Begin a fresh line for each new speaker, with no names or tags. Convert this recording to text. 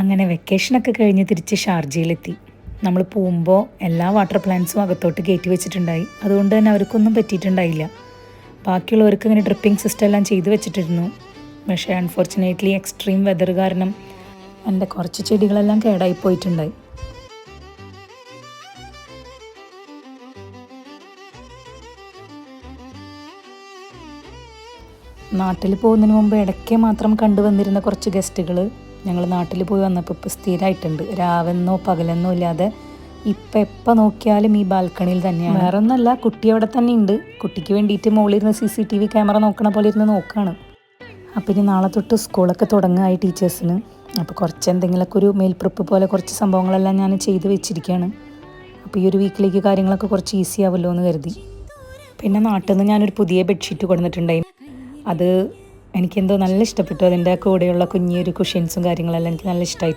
അങ്ങനെ വെക്കേഷനൊക്കെ കഴിഞ്ഞ് തിരിച്ച് ഷാർജയിലെത്തി. നമ്മൾ പോകുമ്പോൾ എല്ലാ വാട്ടർ പ്ലാന്റ്സും അകത്തോട്ട് കയറ്റി വെച്ചിട്ടുണ്ടായി. അതുകൊണ്ട് തന്നെ അവർക്കൊന്നും പറ്റിയിട്ടുണ്ടായില്ല. ബാക്കിയുള്ളവർക്ക് ഇങ്ങനെ ഡ്രിപ്പിംഗ് സിസ്റ്റം എല്ലാം ചെയ്തു വെച്ചിട്ടിരുന്നു. പക്ഷേ അൺഫോർച്ചുനേറ്റ്ലി എക്സ്ട്രീം വെതർ കാരണം എൻ്റെ കുറച്ച് ചെടികളെല്ലാം കേടായി പോയിട്ടുണ്ടായി. നാട്ടിൽ പോകുന്നതിന് മുമ്പ് ഇടയ്ക്ക് മാത്രം കണ്ടുവന്നിരുന്ന കുറച്ച് ഗസ്റ്റുകൾ ഞങ്ങൾ നാട്ടിൽ പോയി വന്നപ്പോൾ ഇപ്പോൾ സ്ഥിരമായിട്ടുണ്ട്. രാവെന്നോ പകലെന്നോ ഇല്ലാതെ ഇപ്പം എപ്പോൾ നോക്കിയാലും ഈ ബാൽക്കണിയിൽ തന്നെയാണ്. വേറെ ഒന്നല്ല, കുട്ടി അവിടെ തന്നെ ഉണ്ട്. കുട്ടിക്ക് വേണ്ടിയിട്ട് മുകളിലിരുന്ന് CCTV ക്യാമറ നോക്കണ പോലെ ഇരുന്ന് നോക്കുകയാണ്. അപ്പം ഇനി നാളെ തൊട്ട് സ്കൂളൊക്കെ തുടങ്ങായി ടീച്ചേഴ്സിന്. അപ്പോൾ കുറച്ച് എന്തെങ്കിലുമൊക്കെ ഒരു മേൽപ്രിപ്പ് പോലെ കുറച്ച് സംഭവങ്ങളെല്ലാം ഞാൻ ചെയ്ത് വെച്ചിരിക്കുകയാണ്. അപ്പോൾ ഈ ഒരു വീക്കിലേക്ക് കാര്യങ്ങളൊക്കെ കുറച്ച് ഈസി ആവുമല്ലോ എന്ന് കരുതി. പിന്നെ നാട്ടിൽ നിന്ന് ഞാനൊരു പുതിയ ബെഡ്ഷീറ്റ് കൊടുത്തിട്ടുണ്ടായി. അത് എനിക്കെന്തോ നല്ല ഇഷ്ടപ്പെട്ടു. അതിൻ്റെ കൂടെയുള്ള കുഞ്ഞിയൊരു കുഷ്യൻസും കാര്യങ്ങളെല്ലാം എനിക്ക് നല്ല ഇഷ്ടമായി.